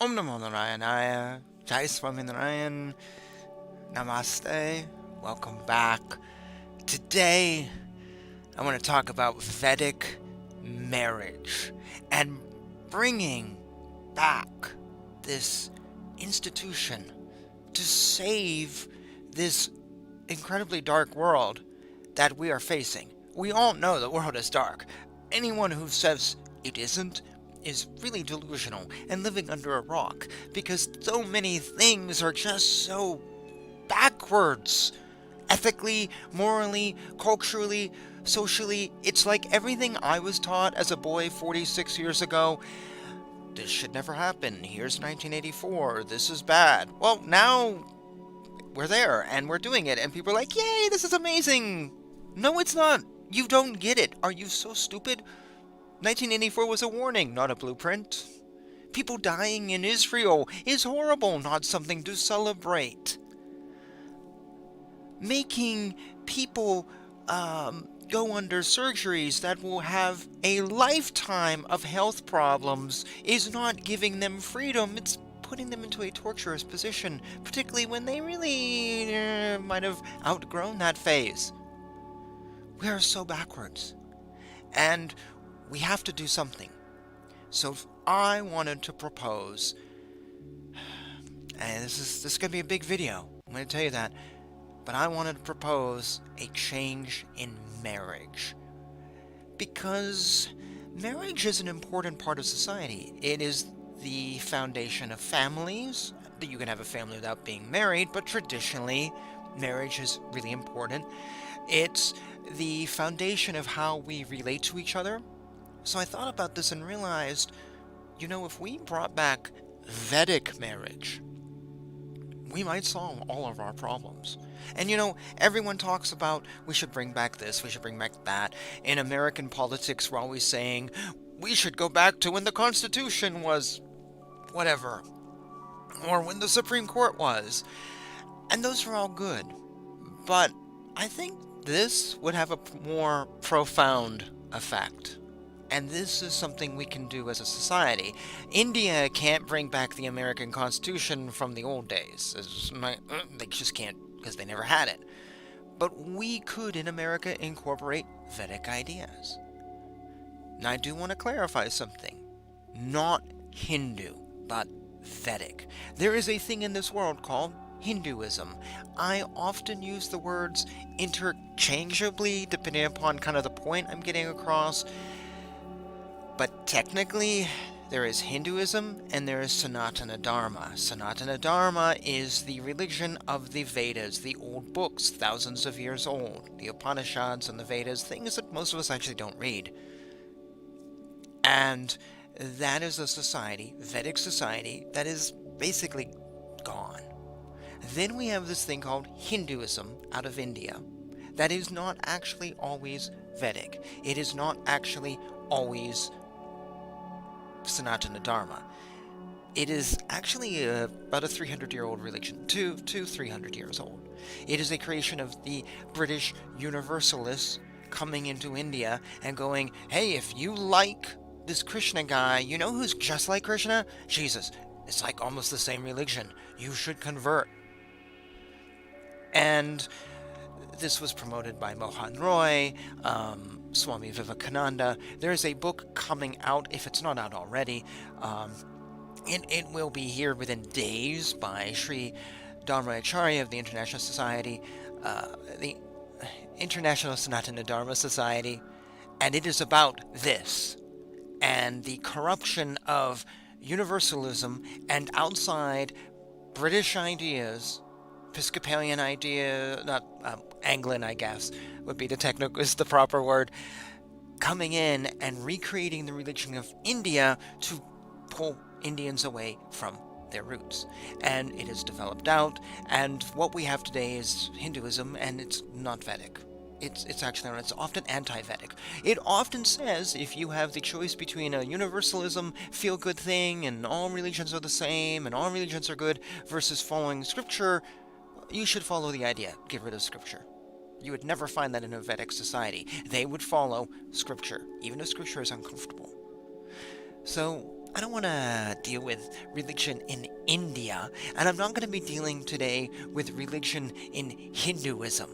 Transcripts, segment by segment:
Om Namo Narayanaya, Jai Swaminarayan, Namaste, welcome back. Today, I want to talk about Vedic marriage and bringing back this institution to save this incredibly dark world that we are facing. We all know the world is dark. Anyone who says it isn't is really delusional and living under a rock, because so many things are just so backwards. Ethically, morally, culturally, socially, it's like everything I was taught as a boy 46 years ago. This should never happen. Here's 1984. This is bad. Well, now we're there and we're doing it, and people are like, yay, this is amazing. No, it's not. You don't get it. Are you so stupid? 1984 was a warning, not a blueprint. People dying in Israel is horrible, not something to celebrate. Making people go under surgeries that will have a lifetime of health problems is not giving them freedom. It's putting them into a torturous position, particularly when they really might have outgrown that phase. We are so backwards. And we have to do something. So I wanted to propose, and this is going to be a big video, I'm going to tell you that, but I wanted to propose a change in marriage. Because marriage is an important part of society. It is the foundation of families. You can have a family without being married, but traditionally, marriage is really important. It's the foundation of how we relate to each other. So I thought about this and realized, if we brought back Vedic marriage, we might solve all of our problems. And everyone talks about we should bring back this, we should bring back that. In American politics, we're always saying we should go back to when the Constitution was whatever, or when the Supreme Court was. And those are all good. But I think this would have a more profound effect. And this is something we can do as a society. India can't bring back the American Constitution from the old days. They just can't, because they never had it. But we could, in America, incorporate Vedic ideas. Now, I do want to clarify something. Not Hindu, but Vedic. There is a thing in this world called Hinduism. I often use the words interchangeably, depending upon kind of the point I'm getting across. But technically, there is Hinduism and there is Sanatana Dharma. Sanatana Dharma is the religion of the Vedas, the old books, thousands of years old. The Upanishads and the Vedas, things that most of us actually don't read. And that is a society, Vedic society, that is basically gone. Then we have this thing called Hinduism out of India. That is not actually always Vedic. It is not actually always Sanatana Dharma. It is actually about a 300-year-old religion, 300 years old. It is a creation of the British Universalists coming into India and going, hey, if you like this Krishna guy, who's just like Krishna? Jesus. It's like almost the same religion. You should convert. And this was promoted by Mohan Roy, Swami Vivekananda. There's a book coming out, if it's not out already. It will be here within days by Sri Dharma-acharya of the International Society, the International Sanatana Dharma Society. And it is about this and the corruption of universalism and outside British ideas, Episcopalian idea, not Anglican, I guess, would be is the proper word, coming in and recreating the religion of India to pull Indians away from their roots. And it has developed out, and what we have today is Hinduism, and it's not Vedic. It's actually, it's often anti-Vedic. It often says if you have the choice between a universalism feel-good thing and all religions are the same and all religions are good versus following scripture, you should follow the idea. Get rid of scripture. You would never find that in a Vedic society. They would follow scripture, even if scripture is uncomfortable. So I don't want to deal with religion in India, and I'm not going to be dealing today with religion in Hinduism.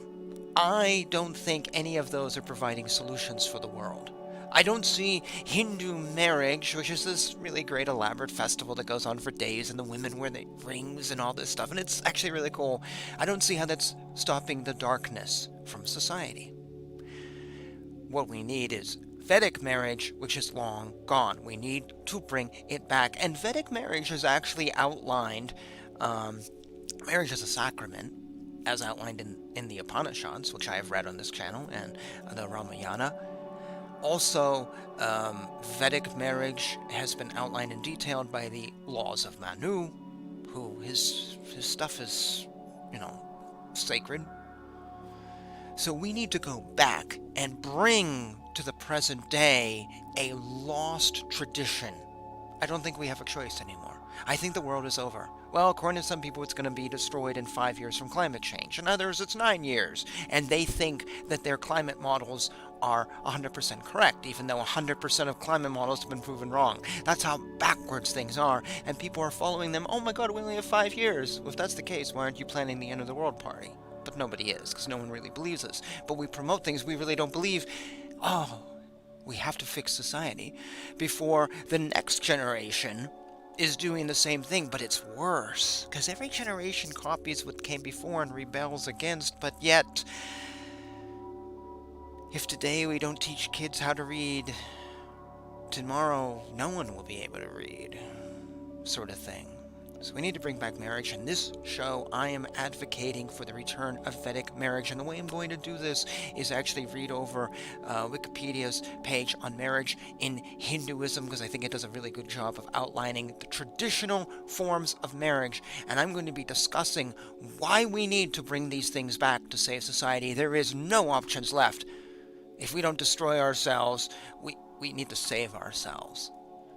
I don't think any of those are providing solutions for the world. I don't see Hindu marriage, which is this really great elaborate festival that goes on for days, and the women wear the rings and all this stuff, and it's actually really cool. I don't see how that's stopping the darkness from society. What we need is Vedic marriage, which is long gone. We need to bring it back. And Vedic marriage is actually outlined, marriage as a sacrament, as outlined in the Upanishads, which I have read on this channel, and the Ramayana. Also, Vedic marriage has been outlined and detailed by the laws of Manu, who his stuff is, sacred. So we need to go back and bring to the present day a lost tradition. I don't think we have a choice anymore. I think the world is over. Well, according to some people, it's going to be destroyed in 5 years from climate change. And others, it's 9 years. And they think that their climate models are 100% correct, even though 100% of climate models have been proven wrong. That's how backwards things are. And people are following them. Oh my God, we only have 5 years. Well, if that's the case, why aren't you planning the end of the world party? But nobody is, because no one really believes us. But we promote things we really don't believe. Oh, we have to fix society before the next generation is doing the same thing, but it's worse. Because every generation copies what came before and rebels against, but yet, if today we don't teach kids how to read, tomorrow no one will be able to read, sort of thing. So we need to bring back marriage. In this show, I am advocating for the return of Vedic marriage. And the way I'm going to do this is actually read over Wikipedia's page on marriage in Hinduism, because I think it does a really good job of outlining the traditional forms of marriage. And I'm going to be discussing why we need to bring these things back to save society. There is no options left. If we don't destroy ourselves, we need to save ourselves.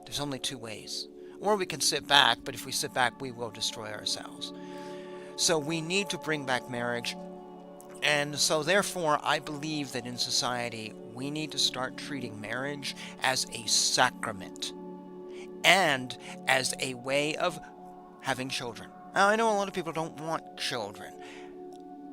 There's only two ways. Or we can sit back, but if we sit back, we will destroy ourselves. So we need to bring back marriage. And so therefore, I believe that in society, we need to start treating marriage as a sacrament and as a way of having children. Now, I know a lot of people don't want children.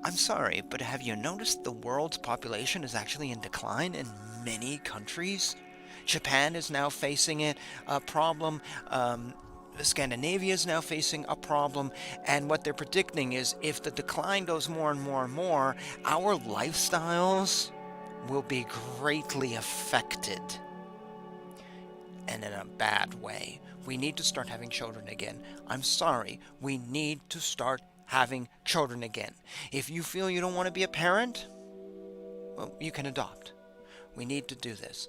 I'm sorry, but have you noticed the world's population is actually in decline in many countries? Japan is now facing a problem. Scandinavia is now facing a problem. And what they're predicting is if the decline goes more and more and more, our lifestyles will be greatly affected. And in a bad way. We need to start having children again. I'm sorry. We need to start having children again. If you feel you don't want to be a parent, well, you can adopt. We need to do this.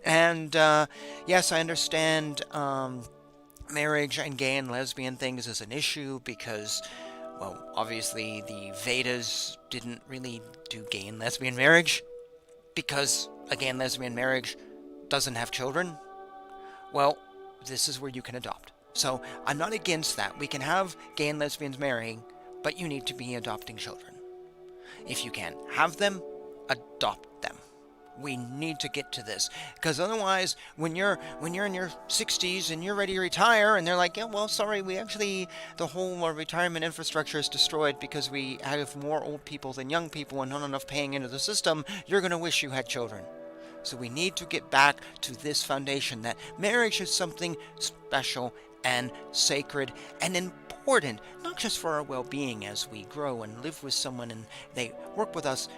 And yes, I understand marriage and gay and lesbian things is an issue because, well, obviously the Vedas didn't really do gay and lesbian marriage because a gay and lesbian marriage doesn't have children. Well, this is where you can adopt. So I'm not against that. We can have gay and lesbians marrying, but you need to be adopting children. If you can't have them, adopt them. We need to get to this, because otherwise, when you're in your 60s and you're ready to retire, and they're like, yeah, well, sorry, the whole retirement infrastructure is destroyed because we have more old people than young people and not enough paying into the system, you're going to wish you had children. So we need to get back to this foundation that marriage is something special and sacred and important, not just for our well-being as we grow and live with someone and they work with us,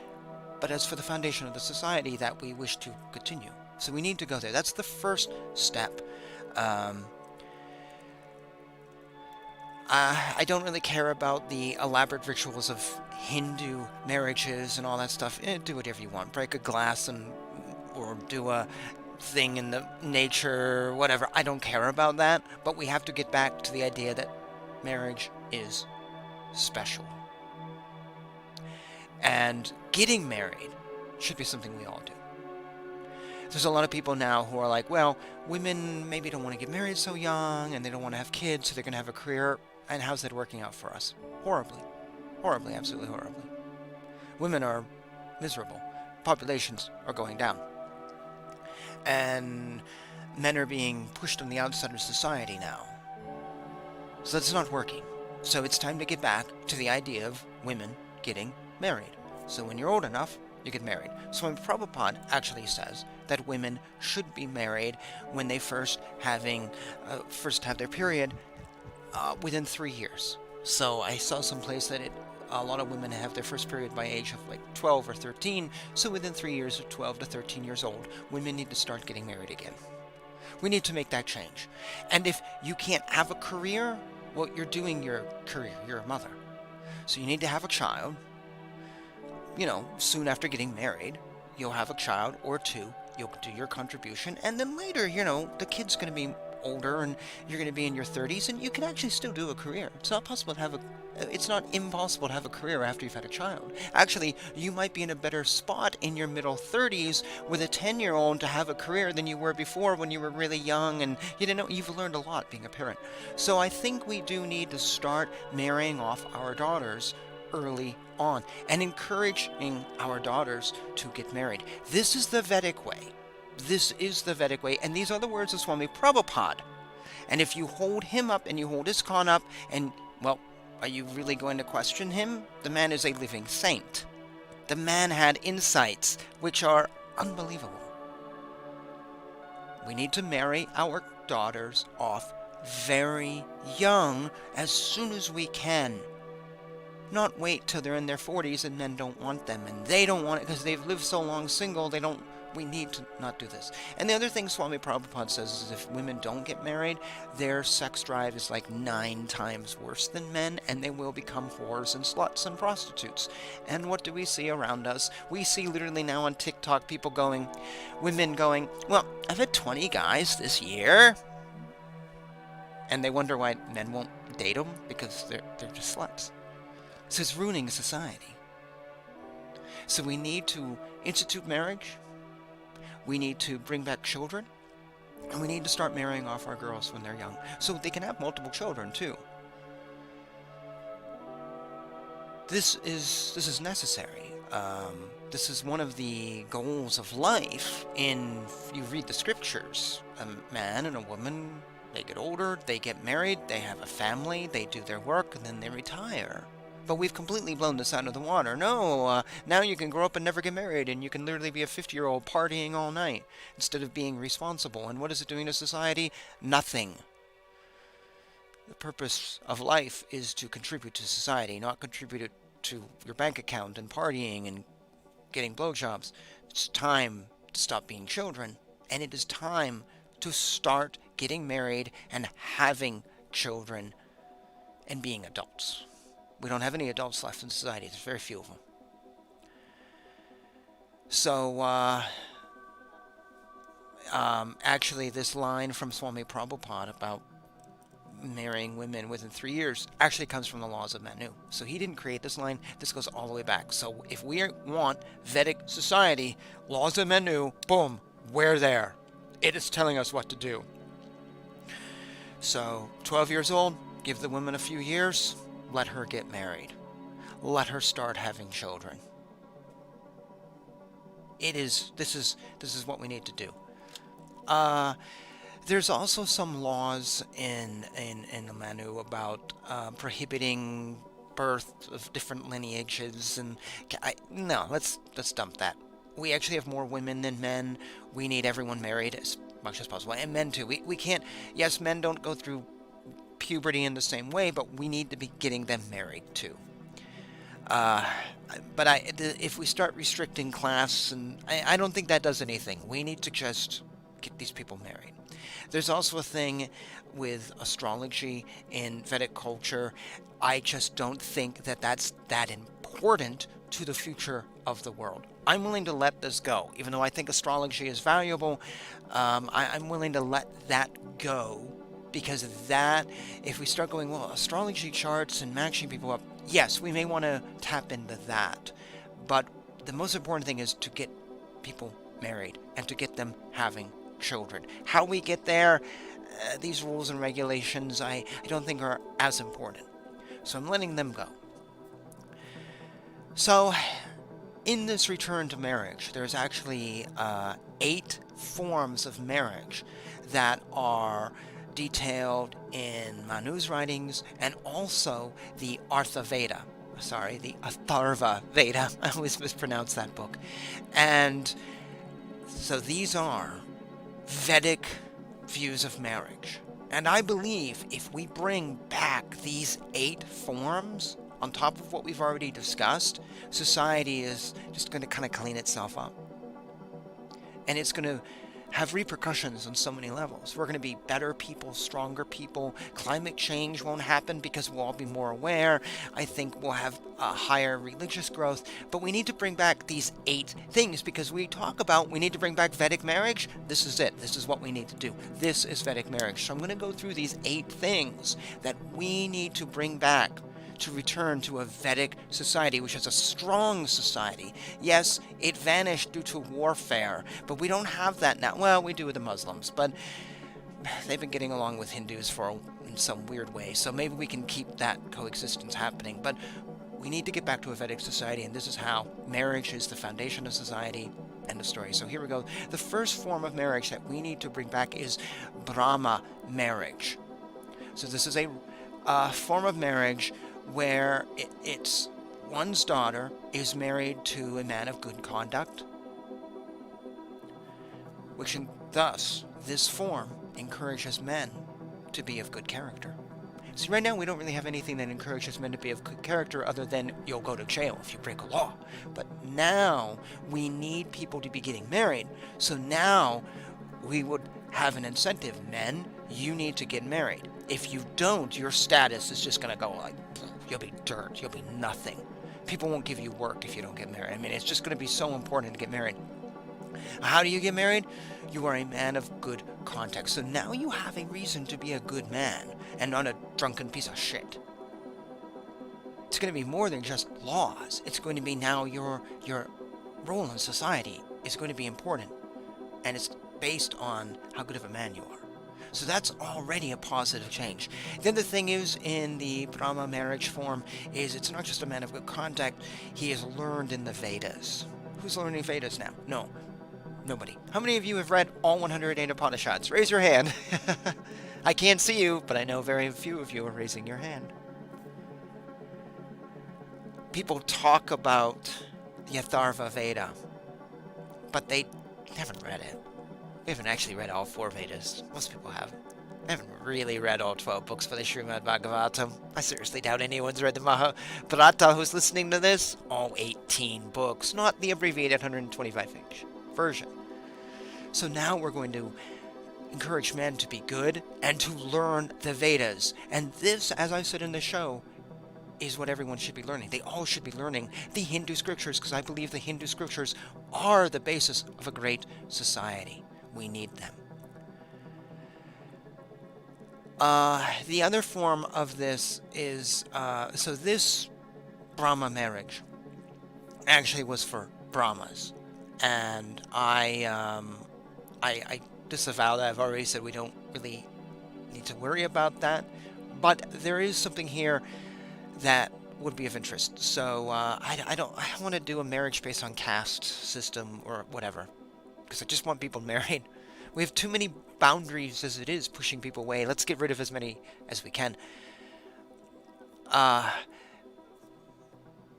but as for the foundation of the society that we wish to continue. So we need to go there. That's the first step. I don't really care about the elaborate rituals of Hindu marriages and all that stuff. Do whatever you want. Break a glass or do a thing in the nature, whatever. I don't care about that. But we have to get back to the idea that marriage is special. And getting married should be something we all do. There's a lot of people now who are like, well, women maybe don't want to get married so young and they don't want to have kids, so they're going to have a career. And how's that working out for us? Horribly. Horribly, absolutely horribly. Women are miserable. Populations are going down. and men are being pushed on the outside of society now. So that's not working. So it's time to get back to the idea of women getting married. So when you're old enough, you get married. Swami Prabhupada actually says that women should be married when they first have their period within 3 years. So I saw someplace that a lot of women have their first period by age of like 12 or 13. So within 3 years of 12 to 13 years old, women need to start getting married again. We need to make that change. And if you can't have a career, well, you're doing your career. You're a mother. So you need to have a child. Soon after getting married, you'll have a child or two. You'll do your contribution. And then later, the kid's going to be older and you're going to be in your 30s and you can actually still do a career. It's not impossible to have a career after you've had a child. Actually, you might be in a better spot in your middle 30s with a 10-year-old to have a career than you were before when you were really young and you didn't know. You've learned a lot being a parent. So I think we do need to start marrying off our daughters early on and encouraging our daughters to get married. This is the Vedic way. This is the Vedic way, and these are the words of Swami Prabhupada. And if you hold him up and you hold ISKCON up, and, well, are you really going to question him? The man is a living saint. The man had insights which are unbelievable. We need to marry our daughters off very young, as soon as we can. Not wait till they're in their 40s and men don't want them, and they don't want it because they've lived so long single, we need to not do this. And the other thing Swami Prabhupada says is if women don't get married, their sex drive is like 9 times worse than men, and they will become whores and sluts and prostitutes. And what do we see around us? We see literally now on TikTok women going, well, I've had 20 guys this year. And they wonder why men won't date them, because they're just sluts. So it's ruining society. So we need to institute marriage. We need to bring back children, and we need to start marrying off our girls when they're young, so they can have multiple children too. This is necessary. This is one of the goals of life. You read the scriptures. A man and a woman, they get older, they get married, they have a family, they do their work, and then they retire. But we've completely blown this out of the water. No, now you can grow up and never get married, and you can literally be a 50-year-old partying all night instead of being responsible. And what is it doing to society? Nothing. The purpose of life is to contribute to society, not contribute it to your bank account and partying and getting blowjobs. It's time to stop being children, and it is time to start getting married and having children and being adults. We don't have any adults left in society. There's very few of them. So, actually, this line from Swami Prabhupada about marrying women within 3 years actually comes from the laws of Manu. So he didn't create this line. This goes all the way back. So if we want Vedic society, laws of Manu, boom, we're there. It is telling us what to do. So 12 years old, give the woman a few years. Let her get married. Let her start having children. This is what we need to do. There's also some laws in the Manu about prohibiting birth of different lineages, and let's dump that. We actually have more women than men. We need everyone married as much as possible, and men too. We can't. Yes, men don't go through puberty in the same way, but we need to be getting them married too. If we start restricting class, and I don't think that does anything. We need to just get these people married. There's also a thing with astrology in Vedic culture. I just don't think that that's that important to the future of the world. I'm willing to let this go, even though I think astrology is valuable. I'm willing to let that go. Because that, if we start going, well, astrology charts and matching people up, yes, we may want to tap into that. But the most important thing is to get people married and to get them having children. How we get there, these rules and regulations, I don't think are as important. So I'm letting them go. So In this return to marriage, there's actually 8 forms of marriage that are detailed in Manu's writings, and also the the Atharva Veda. I always mispronounce that book. And so these are Vedic views of marriage. And I believe if we bring back these 8 forms on top of what we've already discussed, society is just going to kind of clean itself up. And it's going to have repercussions on so many levels. We're going to be better people, stronger people. Climate change won't happen because we'll all be more aware. I think we'll have a higher religious growth. But we need to bring back these 8 things, because we talk about we need to bring back Vedic marriage. This is it. This is what we need to do. This is Vedic marriage. So I'm going to go through these 8 things that we need to bring back to return to a Vedic society, which is a strong society. Yes, it vanished due to warfare, but we don't have that now. Well, we do with the Muslims, but they've been getting along with Hindus in some weird way, so maybe we can keep that coexistence happening. But we need to get back to a Vedic society, and this is how. Marriage is the foundation of society. End of story. So here we go. The first form of marriage that we need to bring back is Brahma marriage. So this is a form of marriage where it's one's daughter is married to a man of good conduct, which thus this form encourages men to be of good character. See, right now we don't really have anything that encourages men to be of good character other than you'll go to jail if you break a law. But now we need people to be getting married. So now we would have an incentive. Men, you need to get married. If you don't, your status is just going to go like, you'll be dirt, you'll be nothing. People won't give you work if you don't get married. I mean, it's just going to be so important to get married. How do you get married? You are a man of good conduct. So now you have a reason to be a good man and not a drunken piece of shit. It's going to be more than just laws. It's going to be now your role in society is going to be important. And it's based on how good of a man you are. So that's already a positive change. Then the thing is, in the Brahma marriage form, is it's not just a man of good conduct. He is learned in the Vedas. Who's learning Vedas now? No. Nobody. How many of you have read all 108 Upanishads? Raise your hand. I can't see you, but I know very few of you are raising your hand. People talk about the Atharva Veda, but they haven't read it. We haven't actually read all 4 Vedas. Most people haven't. I haven't really read all 12 books for the Srimad Bhagavatam. I seriously doubt anyone's read the Mahabharata who's listening to this. All 18 books, not the abbreviated 125-page version. So now we're going to encourage men to be good and to learn the Vedas. And this, as I said in the show, is what everyone should be learning. They all should be learning the Hindu scriptures, because I believe the Hindu scriptures are the basis of a great society. We need them. The other form of this is, so this Brahma marriage actually was for Brahmas. And I disavow that. I've already said we don't really need to worry about that. But there is something here that would be of interest. So I don't want to do a marriage based on caste system or whatever, because I just want people married. We have too many boundaries as it is, pushing people away. Let's get rid of as many as we can.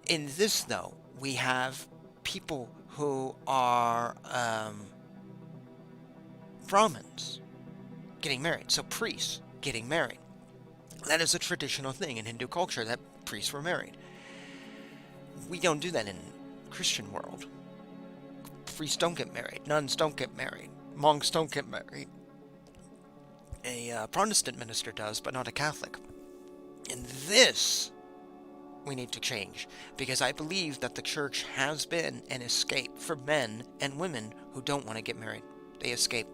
In this, though, we have people who are Brahmins getting married. So priests getting married. That is a traditional thing in Hindu culture, that priests were married. We don't do that in Christian world. Priests don't get married. Nuns don't get married. Monks don't get married. A Protestant minister does, but not a Catholic. And this we need to change, because I believe that the church has been an escape for men and women who don't want to get married. They escape.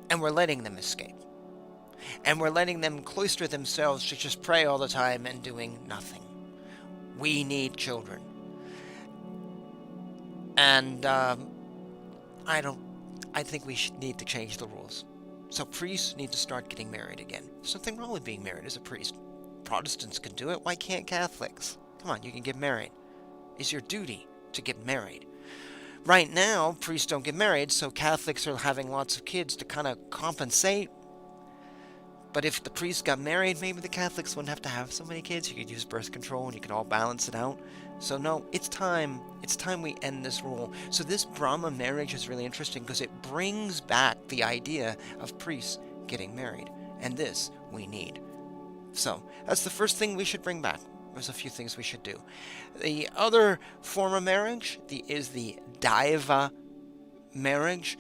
And we're letting them escape. And we're letting them cloister themselves to just pray all the time and doing nothing. We need children. And I think we need to change the rules. So priests need to start getting married again. There's nothing wrong with being married as a priest. Protestants can do it. Why can't Catholics? Come on, you can get married. It's your duty. to get married. Right now, priests don't get married, so Catholics are having lots of kids to kind of compensate. But if the priests got married, maybe the Catholics wouldn't have to have so many kids. You could use birth control and you could all balance it out. So no, it's time. It's time we end this rule. So this Brahma marriage is really interesting because it brings back the idea of priests getting married. And this we need. So that's the first thing we should bring back. There's a few things we should do. The other form of marriage is the Daiva marriage.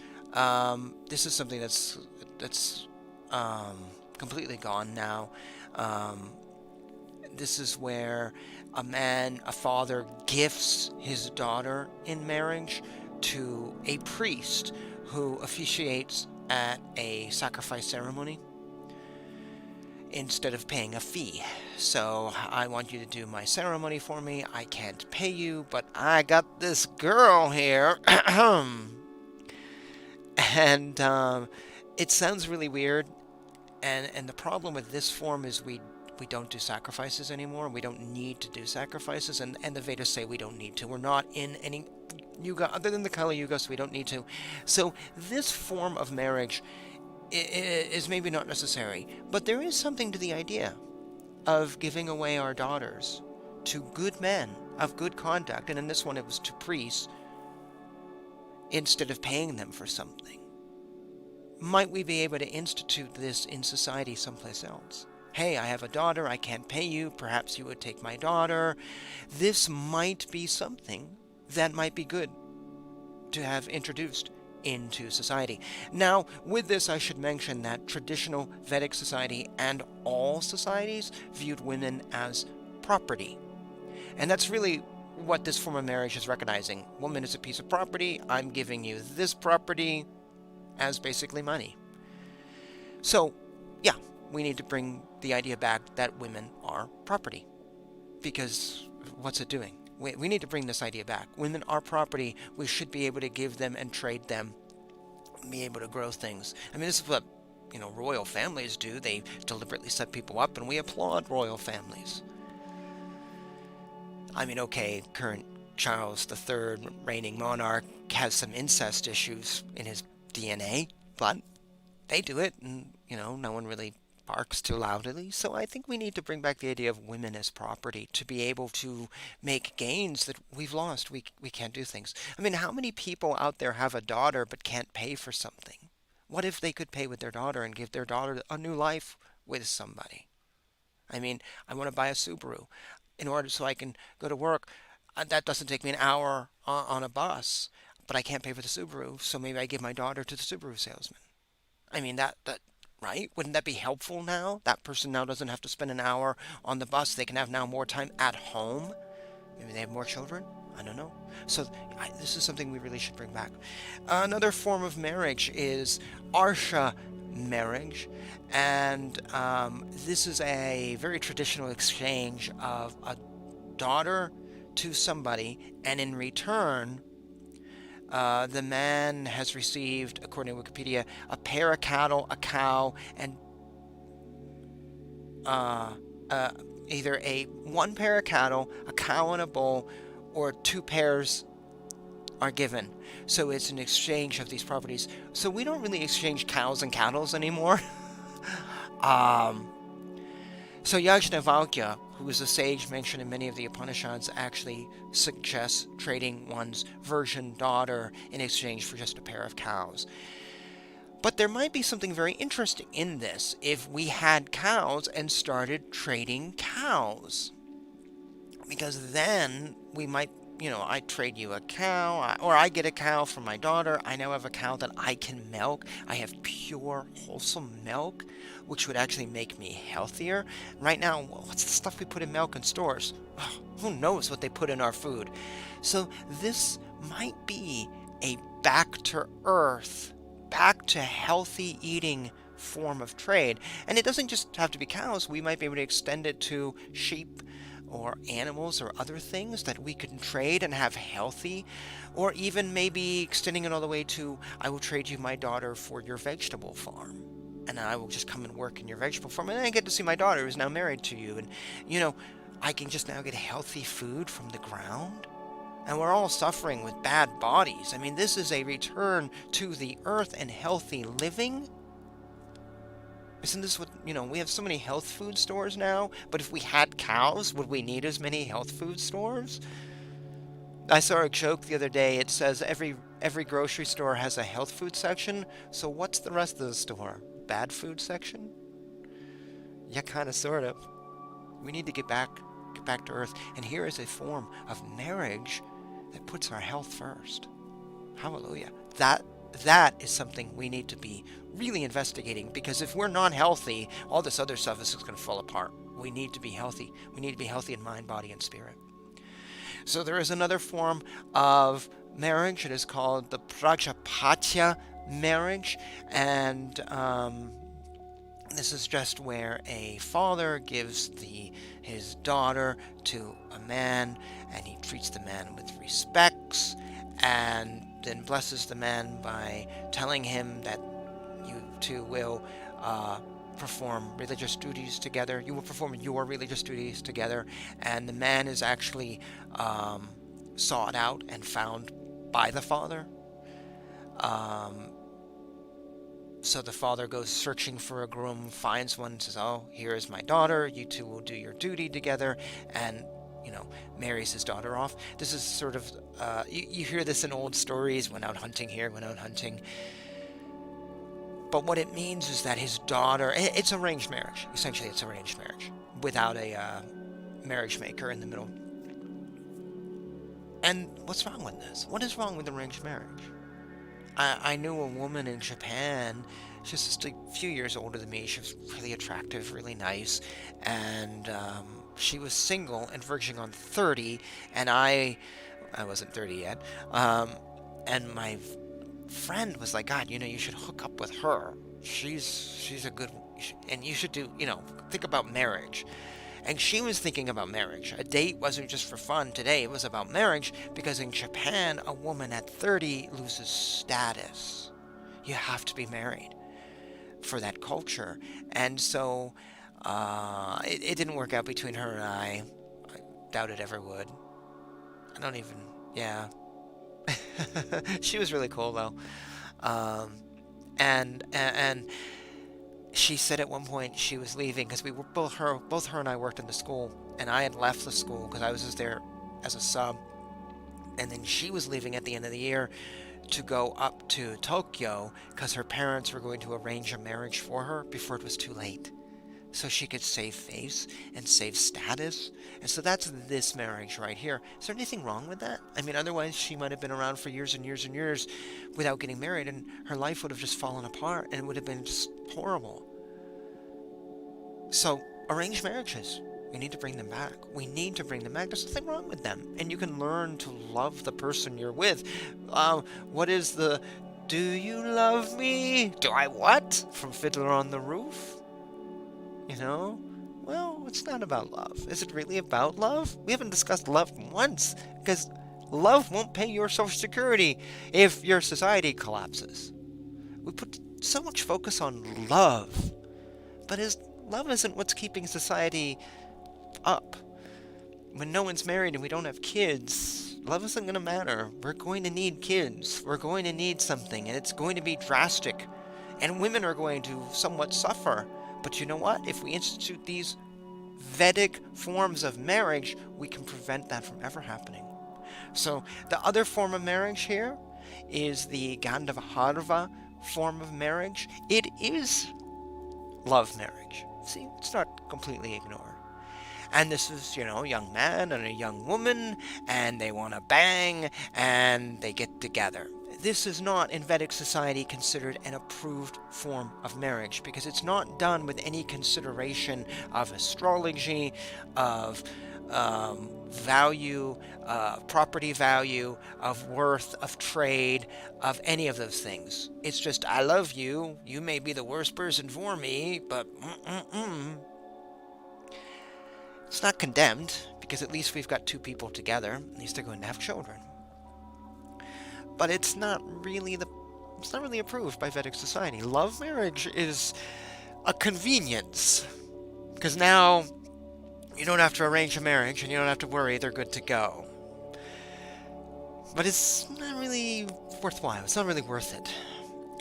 This is something that's completely gone now. This is where a father gifts his daughter in marriage to a priest who officiates at a sacrifice ceremony instead of paying a fee. So I want you to do my ceremony for me. I can't pay you, but I got this girl here. And it sounds really weird. And the problem with this form is we don't do sacrifices anymore. We don't need to do sacrifices. And the Vedas say we don't need to. We're not in any yuga other than the Kali Yuga, so we don't need to. So this form of marriage is maybe not necessary. But there is something to the idea of giving away our daughters to good men of good conduct. And in this one, it was to priests instead of paying them for something. Might we be able to institute this in society someplace else? Hey, I have a daughter, I can't pay you, perhaps you would take my daughter. This might be something that might be good to have introduced into society. Now, with this, I should mention that traditional Vedic society and all societies viewed women as property. And that's really what this form of marriage is recognizing. Woman is a piece of property, I'm giving you this property as basically money. So, yeah, we need to bring the idea back that women are property. Because what's it doing? We need to bring this idea back. Women are property. We should be able to give them and trade them, be able to grow things. I mean, this is what, royal families do. They deliberately set people up, and we applaud royal families. I mean, okay, current Charles III, reigning monarch, has some incest issues in his DNA, but they do it, and, no one really barks too loudly. So I think we need to bring back the idea of women as property to be able to make gains that we've lost. We can't do things. I mean, how many people out there have a daughter but can't pay for something? What if they could pay with their daughter and give their daughter a new life with somebody? I mean, I want to buy a Subaru in order so I can go to work. That doesn't take me an hour on a bus, but I can't pay for the Subaru, so maybe I give my daughter to the Subaru salesman. I mean, that right? Wouldn't that be helpful now? That person now doesn't have to spend an hour on the bus. They can have now more time at home. Maybe they have more children. I don't know. So this is something we really should bring back. Another form of marriage is Arsha marriage. And this is a very traditional exchange of a daughter to somebody, and in return, the man has received, according to Wikipedia, a pair of cattle, a cow, and either one pair of cattle, a cow, and a bull, or two pairs are given. So it's an exchange of these properties. So we don't really exchange cows and cattle anymore. So Yajnavalkya, who is a sage mentioned in many of the Upanishads, actually suggests trading one's virgin daughter in exchange for just a pair of cows. But there might be something very interesting in this if we had cows and started trading cows. Because then we might, I trade you a cow, or I get a cow from my daughter. I now have a cow that I can milk. I have pure, wholesome milk, which would actually make me healthier. Right now, what's the stuff we put in milk in stores? Oh, who knows what they put in our food? So this might be a back to earth, back to healthy eating form of trade. And it doesn't just have to be cows. We might be able to extend it to sheep or animals or other things that we can trade and have healthy, or even maybe extending it all the way to, I will trade you my daughter for your vegetable farm, and I will just come and work in your vegetable farm, and then I get to see my daughter who's now married to you, and I can just now get healthy food from the ground. And we're all suffering with bad bodies. I mean, this is a return to the earth and healthy living. Isn't this what, we have so many health food stores now, but if we had cows, would we need as many health food stores? I saw a joke the other day. It says every grocery store has a health food section, so what's the rest of the store? Bad food section? Yeah, kind of, sort of. We need to get back to earth, and here is a form of marriage that puts our health first. Hallelujah. That is something we need to be really investigating, because if we're not healthy, all this other stuff is just going to fall apart. We need to be healthy. We need to be healthy in mind, body, and spirit. So there is another form of marriage. It is called the Prajapatya marriage, and this is just where a father gives his daughter to a man, and he treats the man with respects, and then blesses the man by telling him that you two will perform religious duties together. You will perform your religious duties together, and the man is actually sought out and found by the father. So the father goes searching for a groom, finds one, says, "Oh, here is my daughter. You two will do your duty together," and marries his daughter off. This is sort of you hear this in old stories. Went out hunting here, went out hunting. But what it means is that his daughter, it's arranged marriage. Essentially, it's arranged marriage without a marriage maker in the middle. And what's wrong with this? What is wrong with arranged marriage? I knew a woman in Japan. She's just a few years older than me. She was really attractive, really nice, and she was single and verging on 30, and I wasn't 30 yet. And my friend was like, "God, you should hook up with her. She's a good, and you should do, think about marriage." And she was thinking about marriage. A date wasn't just for fun today. It was about marriage, because in Japan, a woman at 30 loses status. You have to be married for that culture. And so it didn't work out between her and I. I doubt it ever would. Yeah. She was really cool, though. And she said at one point she was leaving, because we were both her and I worked in the school, and I had left the school because I was just there as a sub, and then she was leaving at the end of the year to go up to Tokyo because her parents were going to arrange a marriage for her before it was too late, so she could save face and save status. And so that's this marriage right here. Is there anything wrong with that? I mean, otherwise she might have been around for years and years and years without getting married, and her life would have just fallen apart, and it would have been just horrible. So arranged marriages, we need to bring them back. We need to bring them back. There's nothing wrong with them, and you can learn to love the person you're with. What is the "Do you love me? Do I what?" from Fiddler on the Roof? Well, it's not about love. Is it really about love? We haven't discussed love once, because love won't pay your Social Security if your society collapses. We put so much focus on love, but love isn't what's keeping society up. When no one's married and we don't have kids, love isn't going to matter. We're going to need kids. We're going to need something, and it's going to be drastic. And women are going to somewhat suffer. But you know what? If we institute these Vedic forms of marriage, we can prevent that from ever happening. So the other form of marriage here is the Gandharva form of marriage. It is love marriage. See, it's not completely ignored. And this is, a young man and a young woman, and they want to bang, and they get together. This is not, in Vedic society, considered an approved form of marriage, because it's not done with any consideration of astrology, of value, property value, of worth, of trade, of any of those things. It's just, I love you, you may be the worst person for me, but It's not condemned, because at least we've got two people together, at least they're going to have children. But it's not really approved by Vedic society. Love marriage is a convenience, because now you don't have to arrange a marriage and you don't have to worry, they're good to go. But it's not really worthwhile. It's not really worth it.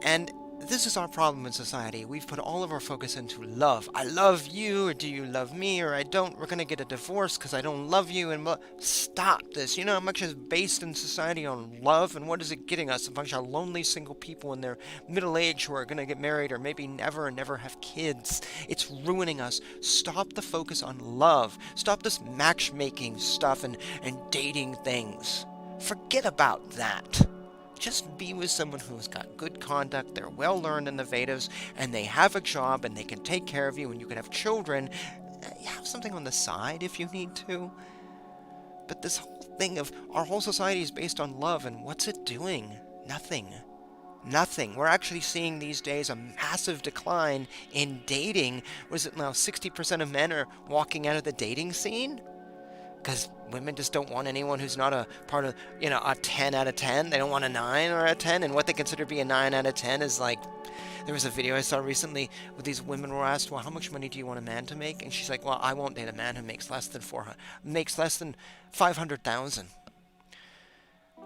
And this is our problem in society. We've put all of our focus into love. I love you, or do you love me, or I don't. We're going to get a divorce because I don't love you. And stop this. You know how much is based in society on love, and what is it getting us? A bunch of lonely single people in their middle age who are going to get married or maybe never and never have kids. It's ruining us. Stop the focus on love. Stop this matchmaking stuff and dating things. Forget about that. Just be with someone who's got good conduct, they're well learned in the Vedas, and they have a job, and they can take care of you, and you can have children. You have something on the side if you need to. But this whole thing of our whole society is based on love, and what's it doing? Nothing. Nothing. We're actually seeing these days a massive decline in dating. What is it now? 60% of men are walking out of the dating scene? Because women just don't want anyone who's not a part of, a 10 out of 10. They don't want a 9 or a 10. And what they consider to be a 9 out of 10 is like, there was a video I saw recently where these women were asked, well, how much money do you want a man to make? And she's like, well, I won't date a man who makes less than 500,000.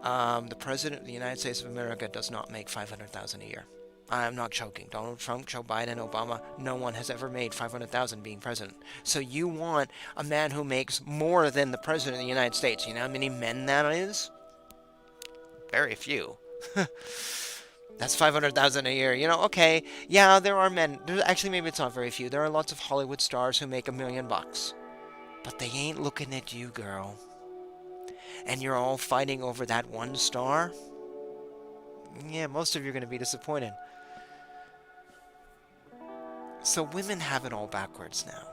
The President of the United States of America does not make 500,000 a year. I'm not joking. Donald Trump, Joe Biden, Obama, no one has ever made 500,000 being president. So you want a man who makes more than the President of the United States. You know how many men that is? Very few. That's 500,000 a year. Okay, yeah, there are men. Actually, maybe it's not very few. There are lots of Hollywood stars who make $1 million. But they ain't looking at you, girl. And you're all fighting over that one star? Yeah, most of you are going to be disappointed. So women have it all backwards now.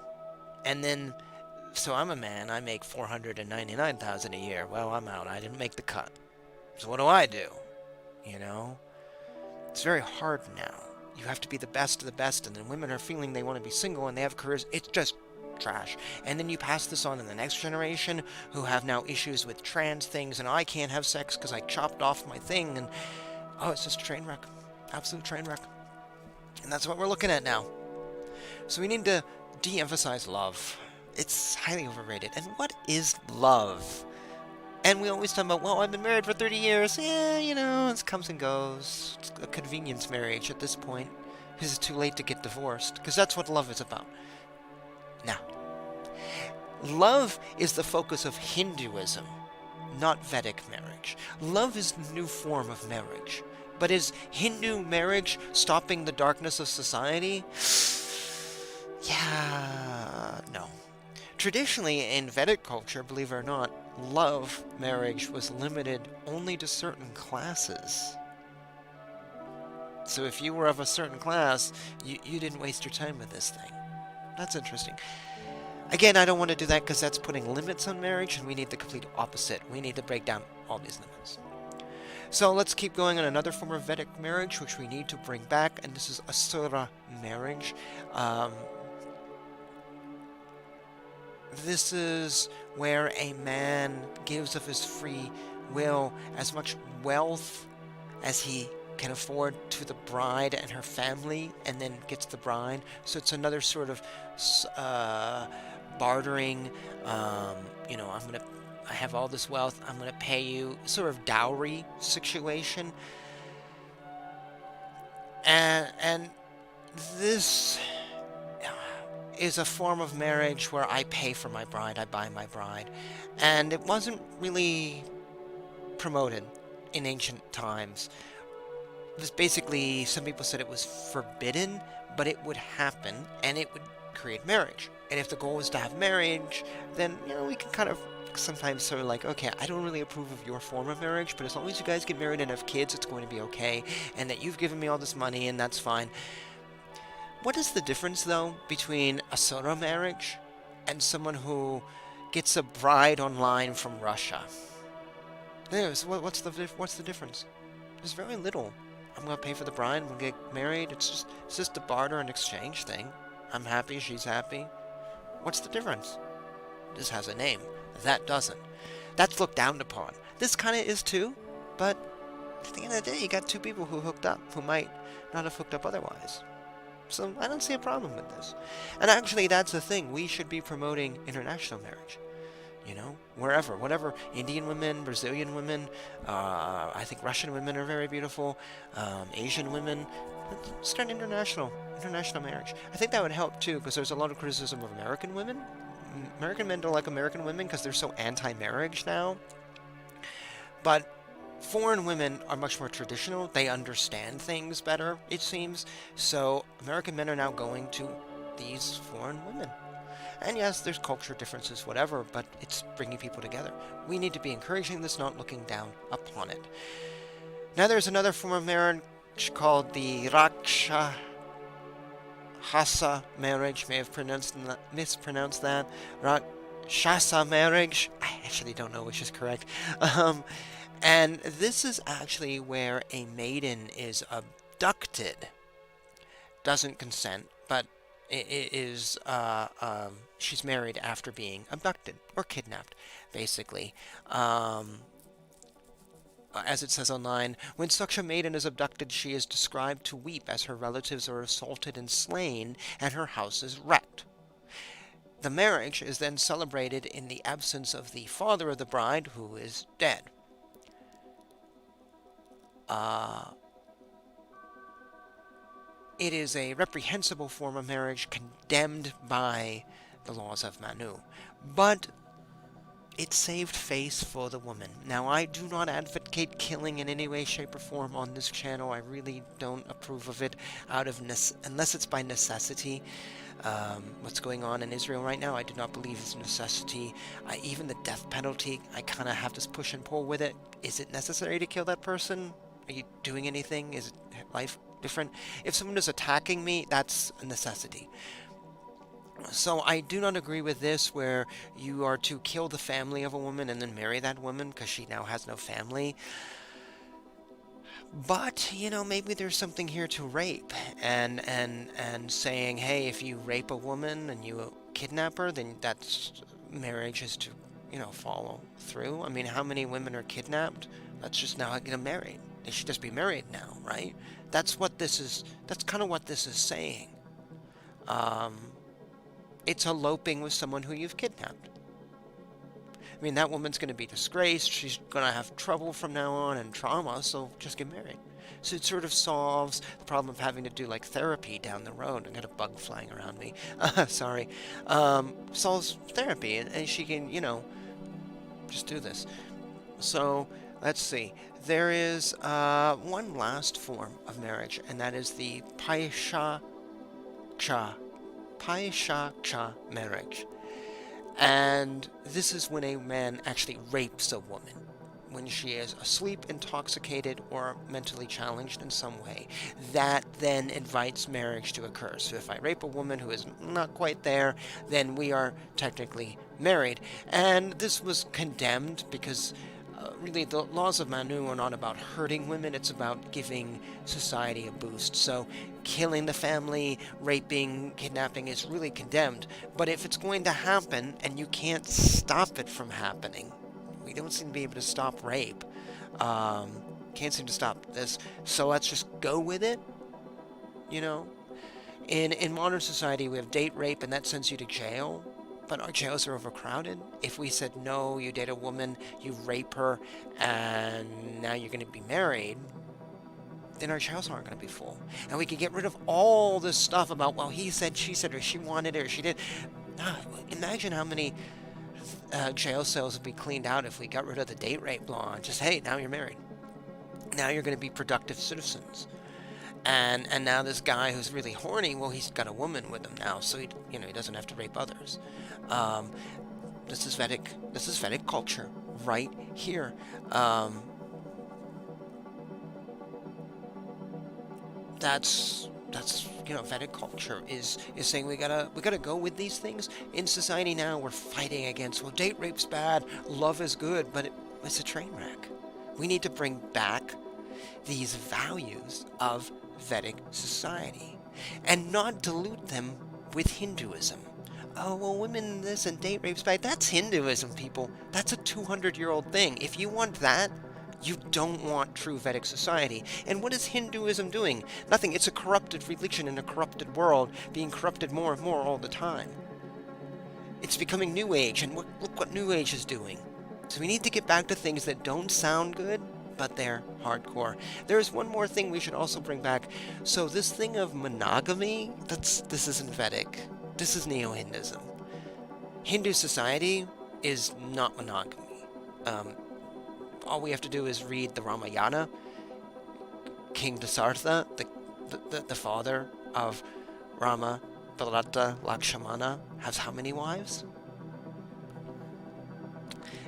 And then, so I'm a man, I make 499,000 a year. Well, I'm out. I didn't make the cut. So what do I do? It's very hard now. You have to be the best of the best, and then women are feeling they want to be single and they have careers. It's just trash. And then you pass this on to the next generation who have now issues with trans things, and I can't have sex because I chopped off my thing, and it's just a train wreck. Absolute train wreck. And that's what we're looking at now. So we need to de-emphasize love. It's highly overrated. And what is love? And we always talk about, well, I've been married for 30 years. Yeah, it comes and goes. It's a convenience marriage at this point. Because it's too late to get divorced. Because that's what love is about. Now, love is the focus of Hinduism, not Vedic marriage. Love is the new form of marriage. But is Hindu marriage stopping the darkness of society? Yeah, no. Traditionally, in Vedic culture, believe it or not, love marriage was limited only to certain classes. So if you were of a certain class, you didn't waste your time with this thing. That's interesting. Again, I don't want to do that because that's putting limits on marriage, and we need the complete opposite. We need to break down all these limits. So let's keep going on another form of Vedic marriage, which we need to bring back, and this is Asura marriage. This is where a man gives of his free will as much wealth as he can afford to the bride and her family, and then gets the bride. So it's another sort of bartering. I have all this wealth, I'm going to pay you, sort of dowry situation. And this is a form of marriage where I pay for my bride, I buy my bride. And it wasn't really promoted in ancient times. It was basically, some people said it was forbidden, but it would happen, and it would create marriage. And if the goal is to have marriage, then, we can kind of sometimes sort of like, okay, I don't really approve of your form of marriage, but as long as you guys get married and have kids, it's going to be okay, and that you've given me all this money, and that's fine. What is the difference, though, between Asura marriage and someone who gets a bride online from Russia? What's the difference? There's very little. I'm going to pay for the bride, we'll get married, it's just a barter and exchange thing. I'm happy, she's happy. What's the difference? This has a name. That doesn't. That's looked down upon. This kind of is too, but at the end of the day, you got two people who hooked up, who might not have hooked up otherwise. So I don't see a problem with this. And actually, that's the thing. We should be promoting international marriage. whatever. Indian women, Brazilian women, I think Russian women are very beautiful, Asian women. Let's start international marriage. I think that would help too, because there's a lot of criticism of American women. American men don't like American women because they're so anti-marriage now. But foreign women are much more traditional. They understand things better, it seems. So American men are now going to these foreign women. And yes, there's culture differences, whatever, but it's bringing people together. We need to be encouraging this, not looking down upon it. Now there's another form of marriage called the Rakshasa marriage. May have mispronounced that. Rakshasa marriage. I actually don't know which is correct. And this is actually where a maiden is abducted. Doesn't consent, but is she's married after being abducted or kidnapped, basically. As it says online, when such a maiden is abducted, she is described to weep as her relatives are assaulted and slain, and her house is wrecked. The marriage is then celebrated in the absence of the father of the bride, who is dead. It is a reprehensible form of marriage condemned by the laws of Manu, but it saved face for the woman. Now, I do not advocate killing in any way, shape, or form on this channel. I really don't approve of it unless it's by necessity. What's going on in Israel right now, I do not believe is a necessity. Even the death penalty, I kind of have this push and pull with it. Is it necessary to kill that person? Are you doing anything? Is life different? If someone is attacking me, that's a necessity. So I do not agree with this, where you are to kill the family of a woman and then marry that woman because she now has no family. But, maybe there's something here to rape, and saying, hey, if you rape a woman and you kidnap her, then that's marriage is to, follow through. I mean, how many women are kidnapped? Let's just now get them married. They should just be married now, right? That's kind of what this is saying. It's eloping with someone who you've kidnapped. I mean, that woman's going to be disgraced. She's going to have trouble from now on and trauma, so just get married. So it sort of solves the problem of having to do, like, therapy down the road. I got a bug flying around me. Sorry. Solves therapy, and she can, just do this. So, let's see. There is one last form of marriage, and that is the Paishacha marriage. And this is when a man actually rapes a woman, when she is asleep, intoxicated, or mentally challenged in some way. That then invites marriage to occur. So if I rape a woman who is not quite there, then we are technically married. And this was condemned because really the laws of Manu are not about hurting women, it's about giving society a boost. So killing the family, raping, kidnapping is really condemned. But if it's going to happen and you can't stop it from happening, we don't seem to be able to stop rape, can't seem to stop this, so let's just go with it. In modern society we have date rape, and that sends you to jail. But our jails are overcrowded. If we said, no, you date a woman, you rape her, and now you're going to be married, then our jails aren't going to be full. And we could get rid of all this stuff about, well, he said, she said, or she wanted it, or she did. Imagine how many jail cells would be cleaned out if we got rid of the date rape law. Just, hey, now you're married. Now you're going to be productive citizens. And now this guy who's really horny, well, he's got a woman with him now, so he doesn't have to rape others. This is Vedic culture right here. That's Vedic culture is saying we gotta go with these things. In society now, we're fighting against, well, date rape's bad, love is good, but it's a train wreck. We need to bring back these values of Vedic society and not dilute them with Hinduism. Oh, well, women this and date rape's bad. That's Hinduism, people. That's a 200-year-old thing. If you want that, you don't want true Vedic society. And what is Hinduism doing? Nothing. It's a corrupted religion in a corrupted world, being corrupted more and more all the time. It's becoming New Age, and look what New Age is doing. So we need to get back to things that don't sound good, but they're hardcore. There's one more thing we should also bring back. So this thing of monogamy, this isn't Vedic. This is Neo-Hinduism. Hindu society is not monogamy. All we have to do is read the Ramayana. King Dasartha, the father of Rama, Bharata, Lakshmana, has how many wives?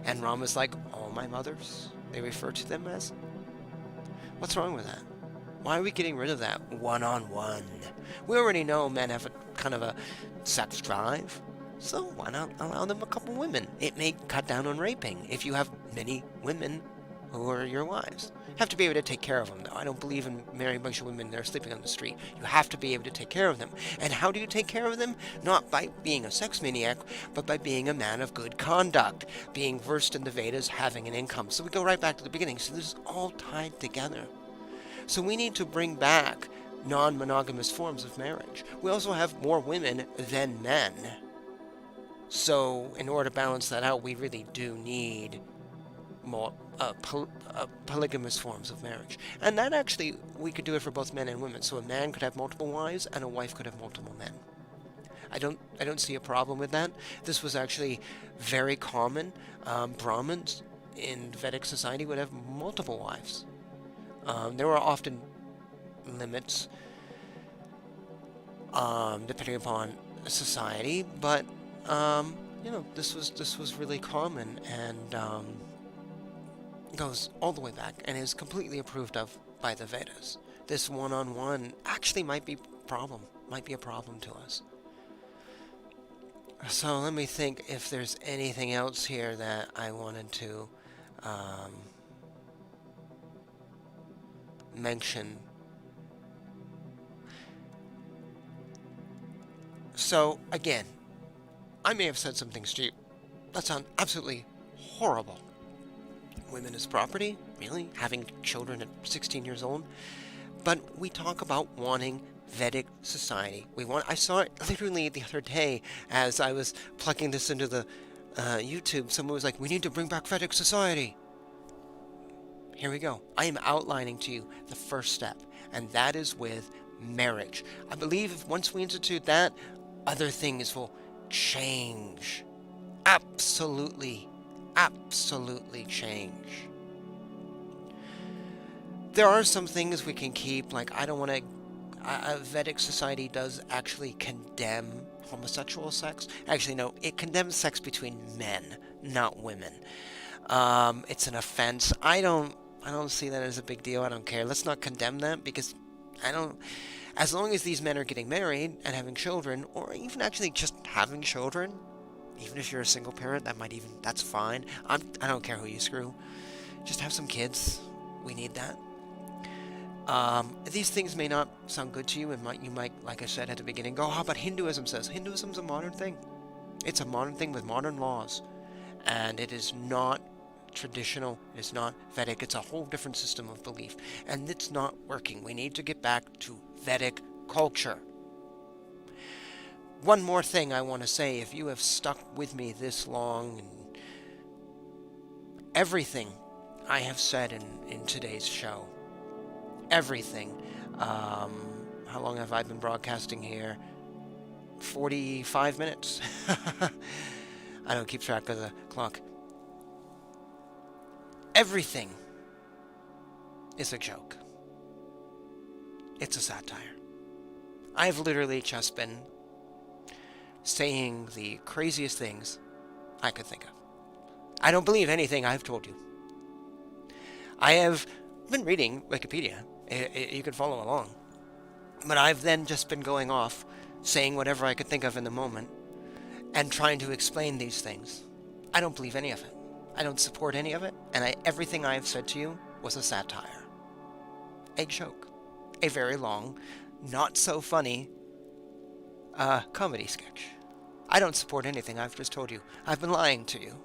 And Rama's like, all my mothers, they refer to them as? What's wrong with that? Why are we getting rid of that one-on-one? We already know men have a kind of a sex drive, so why not allow them a couple women? It may cut down on raping if you have many women who are your wives. You have to be able to take care of them, though. I don't believe in marrying a bunch of women that are sleeping on the street. You have to be able to take care of them. And how do you take care of them? Not by being a sex maniac, but by being a man of good conduct, being versed in the Vedas, having an income. So we go right back to the beginning. So this is all tied together. So we need to bring back non-monogamous forms of marriage. We also have more women than men. So in order to balance that out, we really do need more polygamous forms of marriage. And that actually, we could do it for both men and women. So a man could have multiple wives and a wife could have multiple men. I don't see a problem with that. This was actually very common. Brahmins in Vedic society would have multiple wives. There were often limits depending upon society, but this was really common, and goes all the way back and is completely approved of by the Vedas. This one-on-one actually might be a problem to us. So let me think if there's anything else here that I wanted to mention. So again, I may have said some things to you that sound absolutely horrible. Women as property? Really? Having children at 16 years old? But we talk about wanting Vedic society. I saw it literally the other day as I was plugging this into the YouTube. Someone was like, we need to bring back Vedic society. Here we go. I am outlining to you the first step, and that is with marriage. I believe if once we institute that, other things will change. Absolutely change. There are some things we can keep, like I don't want to... Vedic society does actually condemn homosexual sex. Actually, no, it condemns sex between men, not women. It's an offense. I don't see that as a big deal. I don't care. Let's not condemn that, because as long as these men are getting married and having children, or even actually just having children, even if you're a single parent, that's fine. I don't care who you screw. Just have some kids. We need that. These things may not sound good to you, and you might, like I said at the beginning, go, but Hinduism says. Hinduism's a modern thing. It's a modern thing with modern laws. And it is not traditional. It's not Vedic. It's a whole different system of belief. And it's not working. We need to get back to Vedic culture. One more thing I want to say, if you have stuck with me this long, and everything I have said in today's show, everything, how long have I been broadcasting here? 45 minutes. I don't keep track of the clock. Everything is a joke. It's a satire. I've literally just been saying the craziest things I could think of. I don't believe anything I've told you. I have been reading Wikipedia. You can follow along. But I've then just been going off, saying whatever I could think of in the moment, and trying to explain these things. I don't believe any of it. I don't support any of it, and everything I've said to you was a satire. A joke. A very long, not so funny, comedy sketch. I don't support anything I've just told you. I've been lying to you.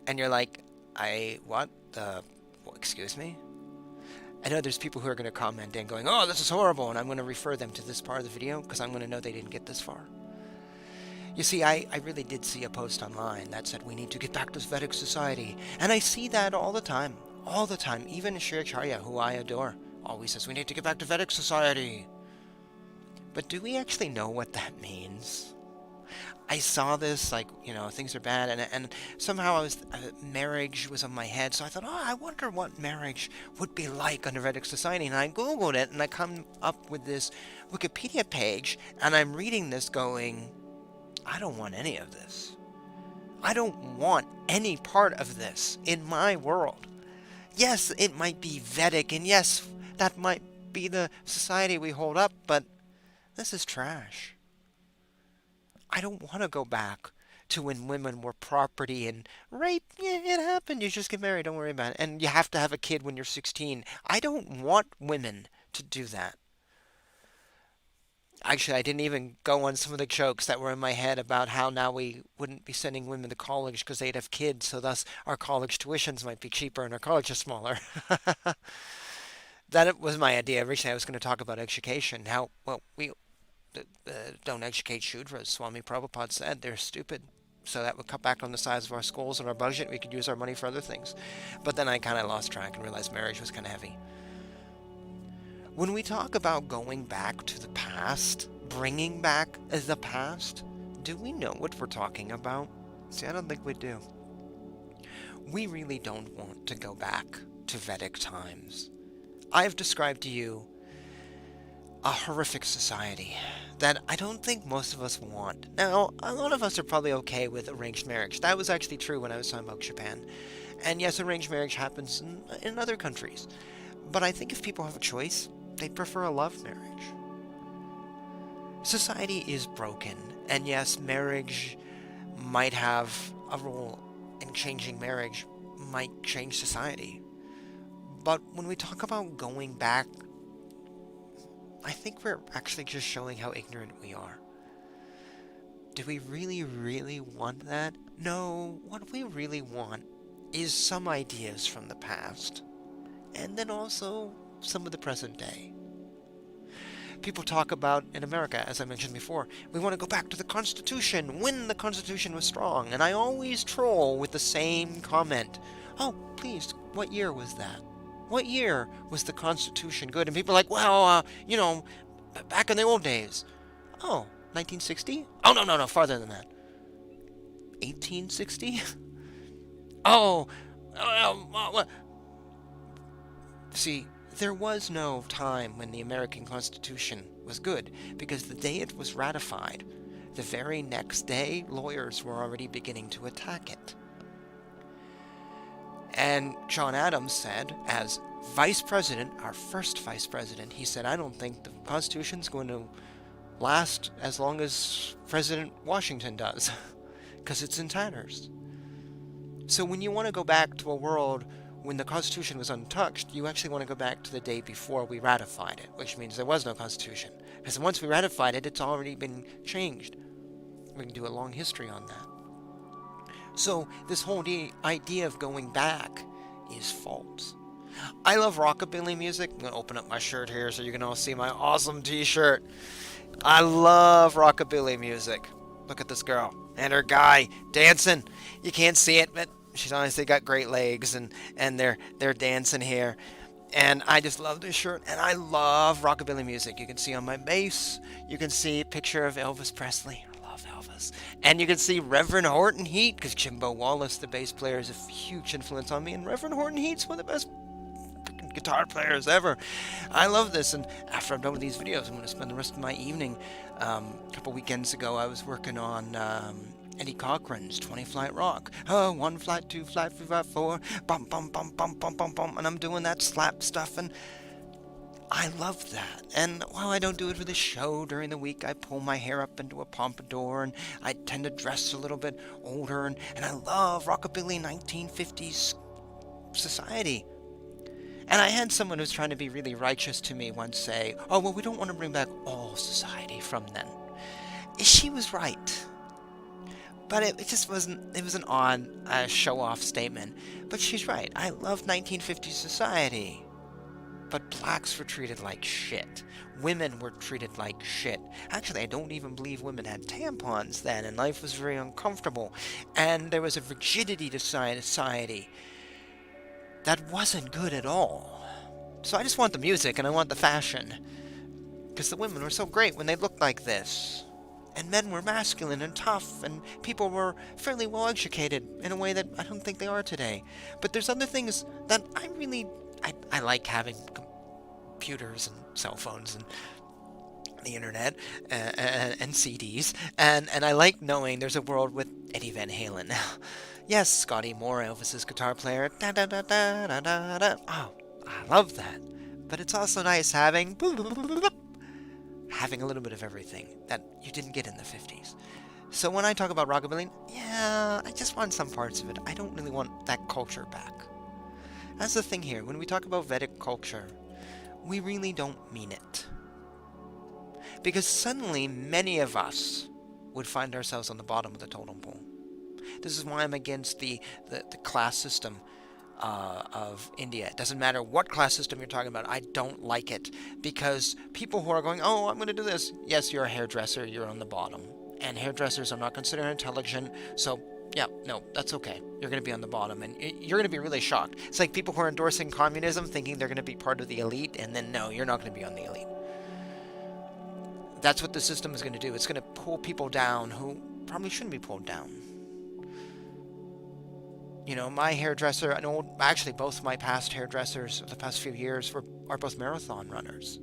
And you're like, what? Excuse me? I know there's people who are going to comment and going, oh, this is horrible, and I'm going to refer them to this part of the video because I'm going to know they didn't get this far. You see, I really did see a post online that said we need to get back to Vedic society. And I see that all the time. All the time. Even Shri Acharya, who I adore, always says we need to get back to Vedic society. But do we actually know what that means? I saw this, like, things are bad, and somehow marriage was on my head, so I thought, I wonder what marriage would be like under Vedic society, and I Googled it, and I come up with this Wikipedia page, and I'm reading this going, I don't want any of this. I don't want any part of this in my world. Yes, it might be Vedic, and yes, that might be the society we hold up, but this is trash. I don't want to go back to when women were property and rape. Yeah, it happened. You just get married. Don't worry about it. And you have to have a kid when you're 16. I don't want women to do that. Actually, I didn't even go on some of the jokes that were in my head about how now we wouldn't be sending women to college because they'd have kids, so thus our college tuitions might be cheaper and our college is smaller. That was my idea. Originally, I was going to talk about education. How, well, we don't educate Shudras. Swami Prabhupada said they're stupid. So that would cut back on the size of our schools and our budget. We could use our money for other things. But then I kind of lost track and realized marriage was kind of heavy. When we talk about going back to the past, bringing back the past, do we know what we're talking about? See, I don't think we do. We really don't want to go back to Vedic times. I have described to you a horrific society that I don't think most of us want. Now, a lot of us are probably okay with arranged marriage. That was actually true when I was talking about Japan. And yes, arranged marriage happens in other countries. But I think if people have a choice, they prefer a love marriage. Society is broken, and yes, marriage might have a role in changing marriage, might change society. But when we talk about going back, I think we're actually just showing how ignorant we are. Do we really, really want that? No, what we really want is some ideas from the past, and then also some of the present day. People talk about, in America, as I mentioned before, we want to go back to the Constitution, when the Constitution was strong, and I always troll with the same comment. Oh, please, what year was that? What year was the Constitution good? And people are like, well, back in the old days. Oh, 1960? Oh, no, farther than that. 1860? Oh, what? See, there was no time when the American Constitution was good, because the day it was ratified, the very next day, lawyers were already beginning to attack it. And John Adams said, as vice president, our first vice president, he said, I don't think the Constitution's going to last as long as President Washington does, because it's in tatters. So when you want to go back to a world when the Constitution was untouched, you actually want to go back to the day before we ratified it, which means there was no Constitution. Because once we ratified it, it's already been changed. We can do a long history on that. So this whole idea of going back is false. I love rockabilly music. I'm going to open up my shirt here so you can all see my awesome t-shirt. I love rockabilly music. Look at this girl and her guy dancing. You can't see it, but she's honestly got great legs, and they're dancing here. And I just love this shirt, and I love rockabilly music. You can see on my bass, you can see a picture of Elvis Presley. I love Elvis. And you can see Reverend Horton Heat, because Jimbo Wallace, the bass player, is a huge influence on me, and Reverend Horton Heat's one of the best guitar players ever. I love this, and after I'm done with these videos, I'm going to spend the rest of my evening. A couple weekends ago, I was working on Eddie Cochran's 20 Flight Rock. Oh, 1 flight, 2 flight, 3 flight, 4, bum, bum, bum, bum, bum, bum, bum, and I'm doing that slap stuff, and I love that. And while I don't do it for the show during the week, I pull my hair up into a pompadour, and I tend to dress a little bit older, and I love rockabilly 1950s society. And I had someone who's trying to be really righteous to me once say, oh, well, we don't want to bring back all society from then. She was right. But it just wasn't, it was an odd show-off statement. But she's right. I love 1950s society. But blacks were treated like shit. Women were treated like shit. Actually, I don't even believe women had tampons then, and life was very uncomfortable. And there was a rigidity to society that wasn't good at all. So I just want the music and I want the fashion. Because the women were so great when they looked like this. And men were masculine and tough, and people were fairly well educated in a way that I don't think they are today. But there's other things that I like having computers and cell phones and the internet and CDs, and I like knowing there's a world with Eddie Van Halen. Yes, Scotty Moore, Elvis's guitar player. Da, da, da, da, da, da, da. Oh, I love that. But it's also nice having a little bit of everything that you didn't get in the 50s. So when I talk about rockabilly, yeah, I just want some parts of it. I don't really want that culture back. That's the thing here. When we talk about Vedic culture, we really don't mean it. Because suddenly, many of us would find ourselves on the bottom of the totem pole. This is why I'm against the class system of India. It doesn't matter what class system you're talking about. I don't like it. Because people who are going, oh, I'm going to do this. Yes, you're a hairdresser. You're on the bottom. And hairdressers are not considered intelligent. So, yeah, no, that's okay. You're going to be on the bottom. And you're going to be really shocked. It's like people who are endorsing communism thinking they're going to be part of the elite. And then, no, you're not going to be on the elite. That's what the system is going to do. It's going to pull people down who probably shouldn't be pulled down. You know, my hairdresser, actually both my past hairdressers of the past few years are both marathon runners.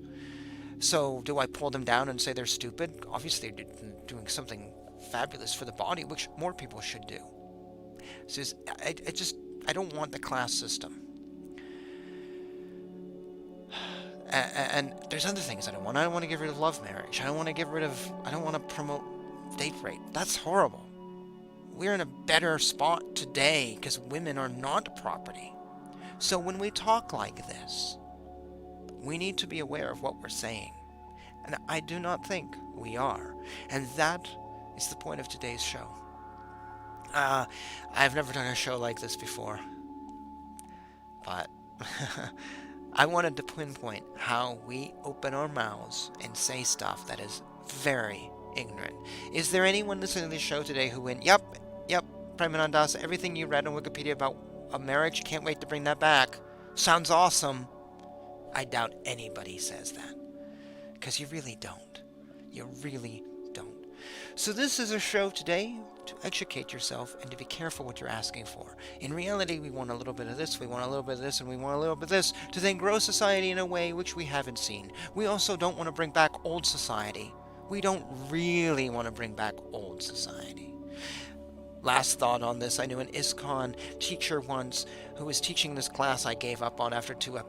So do I pull them down and say they're stupid? Obviously they're doing something fabulous for the body, which more people should do. So I don't want the class system. And there's other things I don't want. I don't want to get rid of love marriage. I don't want to promote date rape. That's horrible. We're in a better spot today because women are not property. So when we talk like this, we need to be aware of what we're saying. And I do not think we are. And that is the point of today's show. I've never done a show like this before. But I wanted to pinpoint how we open our mouths and say stuff that is very ignorant. Is there anyone listening to this show today who went, yep, Premanandas, everything you read on Wikipedia about a marriage, can't wait to bring that back. Sounds awesome. I doubt anybody says that. Because you really don't. You really don't. So this is a show today to educate yourself and to be careful what you're asking for. In reality, we want a little bit of this, we want a little bit of this, and we want a little bit of this to then grow society in a way which we haven't seen. We also don't want to bring back old society. We don't really want to bring back old society. Last thought on this, I knew an ISKCON teacher once who was teaching this class I gave up on after two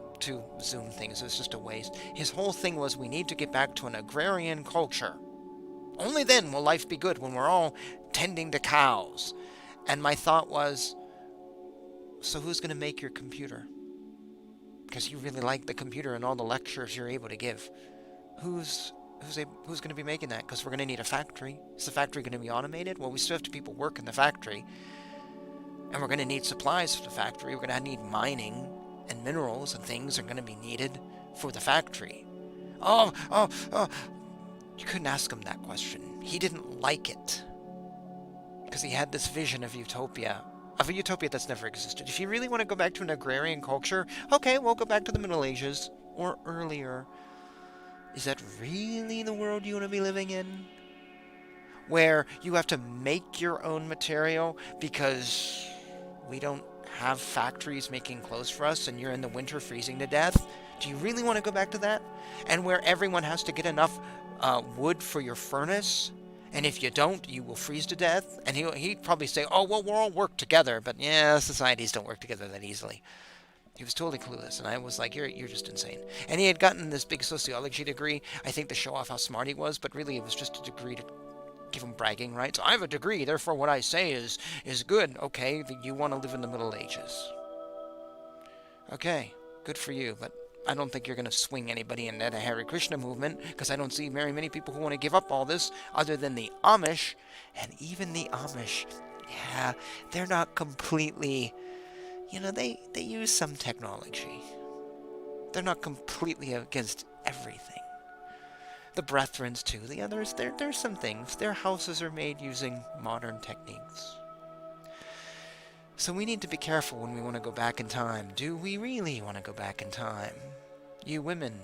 Zoom things. It was just a waste. His whole thing was we need to get back to an agrarian culture. Only then will life be good, when we're all tending to cows. And my thought was, so who's going to make your computer? Because you really like the computer and all the lectures you're able to give. Who's going to be making that? Because we're going to need a factory. Is the factory going to be automated? Well, we still have to people work in the factory. And we're going to need supplies for the factory. We're going to need mining and minerals and things are going to be needed for the factory. Oh, you couldn't ask him that question. He didn't like it. Because he had this vision of utopia. Of a utopia that's never existed. If you really want to go back to an agrarian culture, okay, we'll go back to the Middle Ages or earlier. Is that really the world you want to be living in? Where you have to make your own material because we don't have factories making clothes for us and you're in the winter freezing to death? Do you really want to go back to that? And where everyone has to get enough wood for your furnace? And if you don't, you will freeze to death? And he'd probably say, oh, well, we'll all work together. But yeah, societies don't work together that easily. He was totally clueless, and I was like, you're just insane. And he had gotten this big sociology degree, I think to show off how smart he was, but really it was just a degree to give him bragging rights. I have a degree, therefore what I say is good. Okay, you want to live in the Middle Ages. Okay, good for you, but I don't think you're going to swing anybody in that Hare Krishna movement, because I don't see very many people who want to give up all this, other than the Amish. And even the Amish, yeah, they're not completely... You know, they use some technology. They're not completely against everything. The Brethrens too, the others, there's some things. Their houses are made using modern techniques. So we need to be careful when we want to go back in time. Do we really want to go back in time? You women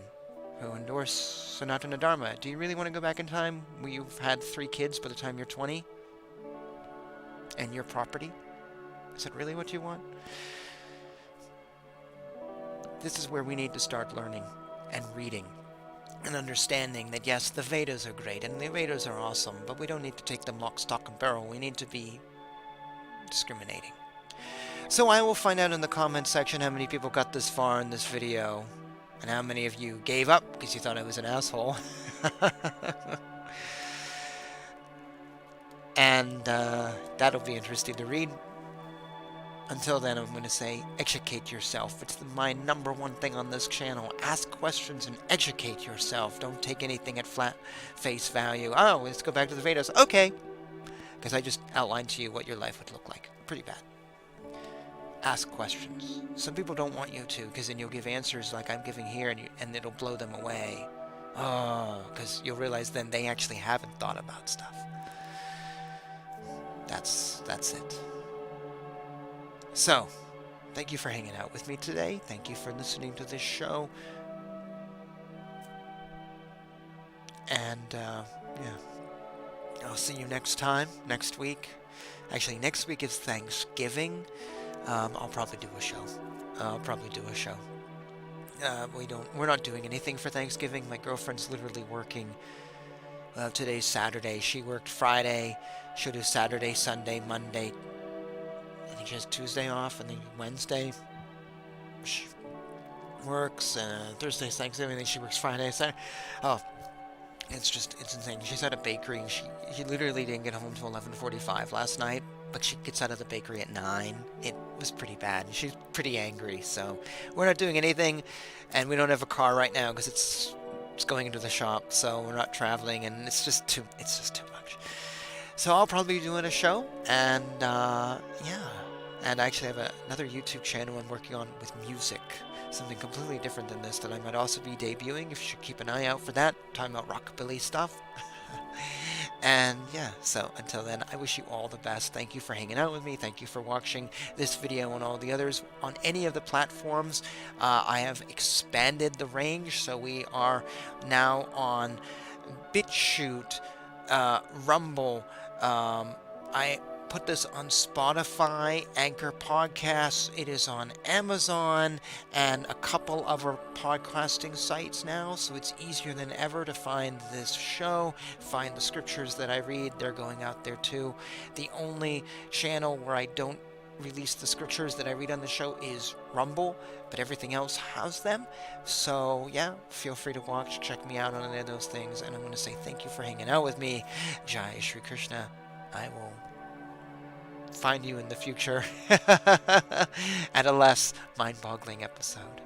who endorse Sanatana Dharma, do you really want to go back in time where you've had 3 kids by the time you're 20? And your property? Is that really what you want? This is where we need to start learning and reading and understanding that yes, the Vedas are great and the Vedas are awesome, but we don't need to take them lock, stock, and barrel. We need to be discriminating. So I will find out in the comments section how many people got this far in this video and how many of you gave up because you thought I was an asshole. And that'll be interesting to read. Until then, I'm going to say, educate yourself. It's my #1 thing on this channel. Ask questions and educate yourself. Don't take anything at flat face value. Oh, let's go back to the Vedas. Okay. Because I just outlined to you what your life would look like. Pretty bad. Ask questions. Some people don't want you to, because then you'll give answers like I'm giving here, and it'll blow them away. Oh, because you'll realize then they actually haven't thought about stuff. That's it. So, thank you for hanging out with me today. Thank you for listening to this show. And, yeah. I'll see you next time, next week. Actually, next week is Thanksgiving. I'll probably do a show. We're not doing anything for Thanksgiving. My girlfriend's literally working. Today's Saturday. She worked Friday. She'll do Saturday, Sunday, Monday. I think she has Tuesday off, and then Wednesday she works. Thursday's Thanksgiving, then she works Friday, Saturday. Oh, it's insane. She's at a bakery, and she literally didn't get home till 11:45 last night, but she gets out of the bakery at 9. It was pretty bad, and she's pretty angry, so we're not doing anything, and we don't have a car right now, because it's going into the shop, so we're not traveling, and it's just too much. So I'll probably be doing a show, and yeah. And I actually have another YouTube channel I'm working on with music. Something completely different than this that I might also be debuting. If you should keep an eye out for that. Talking about rockabilly stuff. And yeah, so until then, I wish you all the best. Thank you for hanging out with me. Thank you for watching this video and all the others. On any of the platforms, I have expanded the range. So we are now on BitChute, Rumble. I put this on Spotify, Anchor Podcasts. It is on Amazon and a couple other podcasting sites now, so it's easier than ever to find this show, find the scriptures that I read. They're going out there too. The only channel where I don't release the scriptures that I read on the show is Rumble, but everything else has them. So yeah, feel free to watch, check me out on any of those things, and I'm going to say thank you for hanging out with me. Jai Shri Krishna. I will find you in the future at a less mind-boggling episode.